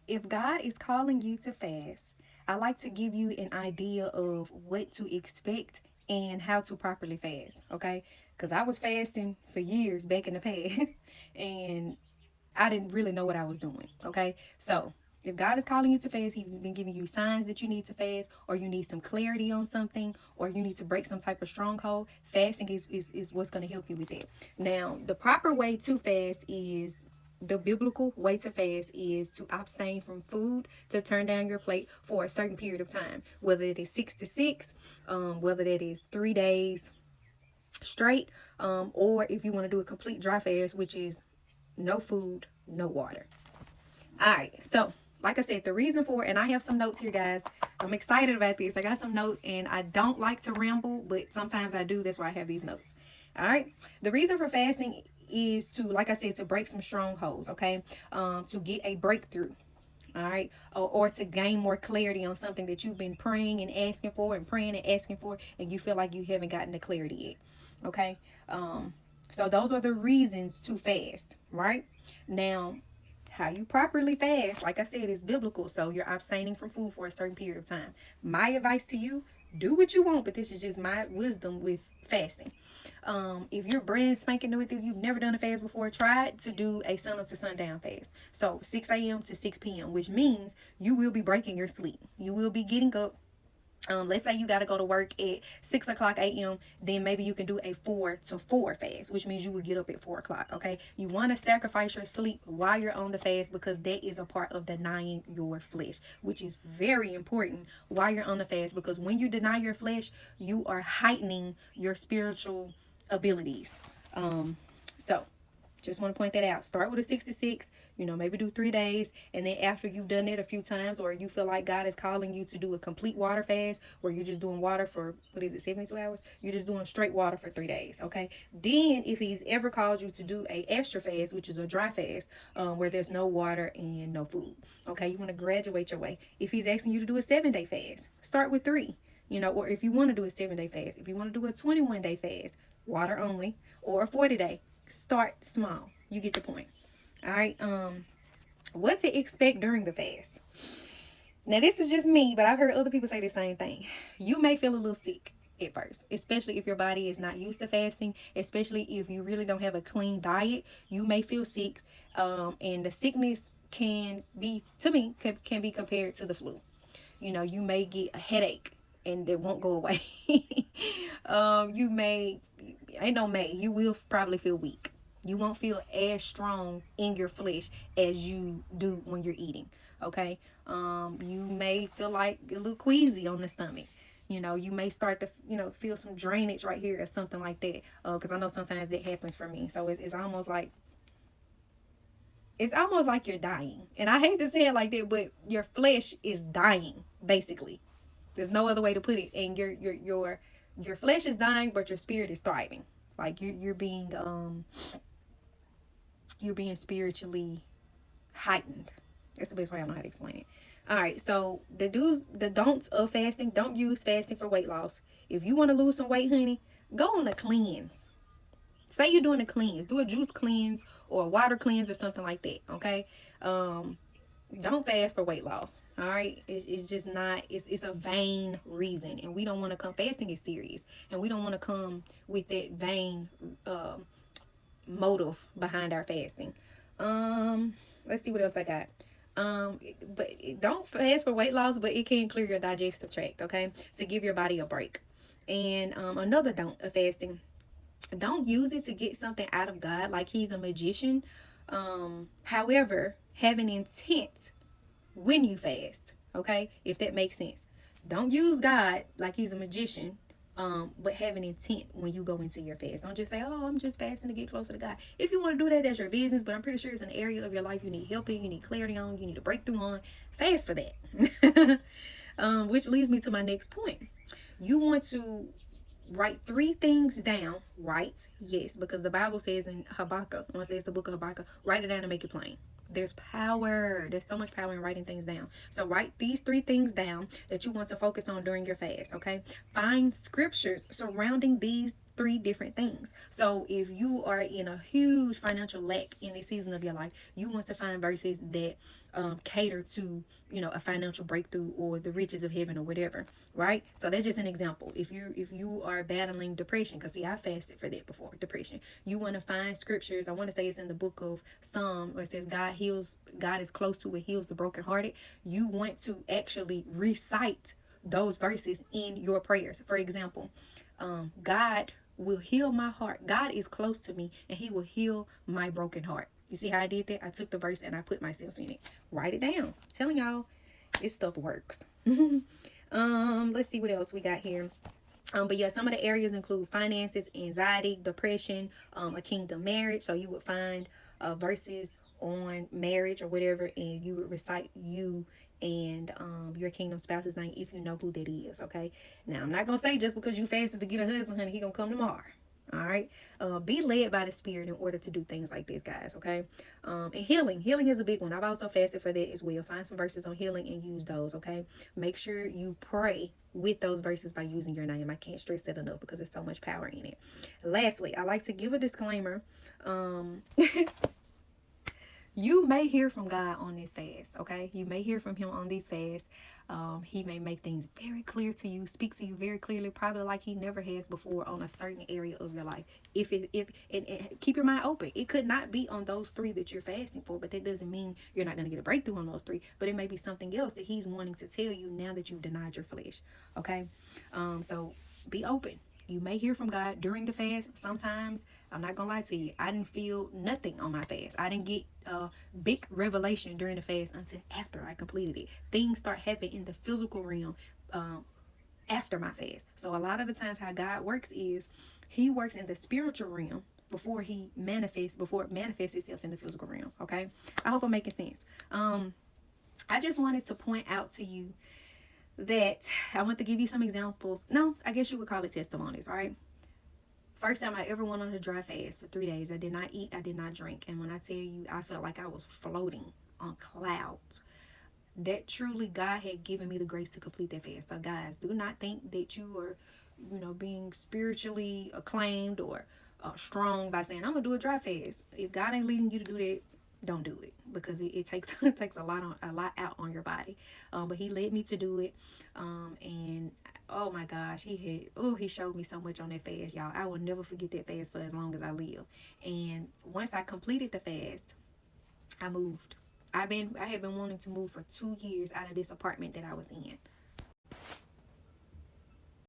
If God is calling you to fast, I like to give you an idea of what to expect and how to properly fast, okay? Because I was fasting for years back in the past and I didn't really know what I was doing, okay? So, if God is calling you to fast, He's been giving you signs that you need to fast, or you need some clarity on something, or you need to break some type of stronghold. Fasting is what's going to help you with that. Now, the proper way to fast is the biblical way to fast is to abstain from food, to turn down your plate for a certain period of time, whether it is 6 to 6, whether that is 3 days straight, or if you want to do a complete dry fast, which is no food, no water. All right, so like I said, the reason for it, and I have some notes here, guys. I'm excited about this. I got some notes, and I don't like to ramble, but sometimes I do. That's why I have these notes. All right, the reason for fasting is to, like I said, to break some strongholds. Okay, to get a breakthrough. All right, or to gain more clarity on something that you've been praying and asking for, and praying and asking for, and you feel like you haven't gotten the clarity yet. Okay, so those are the reasons to fast. Right now, how you properly fast, like I said, is biblical. So you're abstaining from food for a certain period of time. My advice to you: do what you want, but this is just my wisdom with fasting. If you're brand spanking new at this, you've never done a fast before, try to do a sun up to sundown fast. So 6 a.m. to 6 p.m., which means you will be breaking your sleep. You will be getting up. Let's say you got to go to work at 6 o'clock a.m., then maybe you can do a 4 to 4 fast, which means you would get up at 4 o'clock. Okay, you want to sacrifice your sleep while you're on the fast, because that is a part of denying your flesh, which is very important while you're on the fast, because when you deny your flesh, you are heightening your spiritual abilities. So just want to point that out. Start with a 6 to 6, maybe do 3 days. And then after you've done it a few times, or you feel like God is calling you to do a complete water fast, where you're just doing water for, 72 hours? You're just doing straight water for 3 days, okay? Then if He's ever called you to do a extra fast, which is a dry fast, where there's no water and no food, okay? You want to graduate your way. If He's asking you to do a 7 day fast, start with 3. Or if you want to do a 7 day fast, if you want to do a 21 day fast, water only, or a 40 day, start small. You get the point. All right. What to expect during the fast? Now, this is just me, but I've heard other people say the same thing. You may feel a little sick at first, especially if your body is not used to fasting, especially if you really don't have a clean diet. You may feel sick, and the sickness can be, to me, can be compared to the flu. You may get a headache and it won't go away. You may, ain't no may, you will probably feel weak. You won't feel as strong in your flesh as you do when you're eating. Okay. You may feel like a little queasy on the stomach. You may start to, feel some drainage right here or something like that. Because I know sometimes that happens for me. So it's almost like you're dying. And I hate to say it like that, but your flesh is dying, basically. There's no other way to put it. And your flesh is dying, but your spirit is thriving. Like you're being spiritually heightened. That's the best way I know how to explain it. All right, so the don'ts of fasting: don't use fasting for weight loss. If you want to lose some weight, honey, go on a cleanse. Say you're doing a cleanse, do a juice cleanse or a water cleanse or something like that. Okay, don't fast for weight loss. All right, it's just not. It's a vain reason, and we don't want to come. Fasting is serious, and we don't want to come with that vain motive behind our fasting. Let's see what else I got. But don't fast for weight loss, but it can clear your digestive tract. Okay, to give your body a break. And another don't of fasting: don't use it to get something out of God, like He's a magician. However, have an intent when you fast. Okay, if that makes sense. Don't use God like He's a magician. But have an intent when you go into your fast. Don't just say, "Oh, I'm just fasting to get closer to God." If you want to do that, that's your business. But I'm pretty sure it's an area of your life you need help in, you need clarity on, you need a breakthrough on. Fast for that. Which leads me to my next point. You want to write 3 things down. Right? Yes, because the Bible says in Habbakkuk, when it says the book of Habbakkuk, write it down and make it plain. There's power. There's so much power in writing things down. So write these 3 things down that you want to focus on during your fast. Okay. Find scriptures surrounding these three different things. So if you are in a huge financial lack in this season of your life, you want to find verses that cater to, a financial breakthrough or the riches of heaven or whatever, right? So that's just an example. If you are battling depression, because see, I fasted for that before, depression. You want to find scriptures. I want to say it's in the book of Psalm where it says God is close to and heals the brokenhearted. You want to actually recite those verses in your prayers. For example, God will heal my heart. God is close to me and he will heal my broken heart. You see how I did that? I took the verse and I put myself in it. Write it down. I'm telling y'all, this stuff works. Let's see what else we got here. But yeah, some of the areas include finances, anxiety, depression, a kingdom marriage. So you would find verses on marriage or whatever, and you would recite you and your kingdom spouse's name if you know who that is. Okay. Now I'm not gonna say just because you fasted to get a husband, honey, he gonna come tomorrow. All right. Be led by the Spirit in order to do things like this, guys. Okay. And healing is a big one. I've also fasted for that as well. Find some verses on healing and use those. Okay. Make sure you pray with those verses by using your name. I can't stress that enough because there's so much power in it. Lastly, I like to give a disclaimer. You may hear from God on this fast, okay? You may hear from him on this fast. He may make things very clear to you, speak to you very clearly, probably like he never has before on a certain area of your life. And keep your mind open. It could not be on those three that you're fasting for, but that doesn't mean you're not going to get a breakthrough on those three. But it may be something else that he's wanting to tell you now that you've denied your flesh, okay? So be open. You may hear from God during the fast. Sometimes, I'm not gonna lie to you, I didn't feel nothing on my fast. I didn't get big revelation during the fast until after I completed it. Things start happening in the physical realm after my fast. So a lot of the times how God works is he works in the spiritual realm before it manifests itself in the physical realm. Okay, I hope I'm making sense. I just wanted to point out to you that I want to give you some examples. No, I guess you would call it testimonies, right? First time I ever went on a dry fast for 3 days. I did not eat, I did not drink. And when I tell you, I felt like I was floating on clouds. That truly God had given me the grace to complete that fast. So guys, do not think that you are, being spiritually acclaimed or strong by saying, I'm going to do a dry fast. If God ain't leading you to do that, don't do it, because it takes it takes a lot out on your body. But he led me to do it, and oh my gosh, he showed me so much on that fast, y'all. I will never forget that fast for as long as I live. And once I completed the fast, I moved. I had been wanting to move for 2 years out of this apartment that I was in.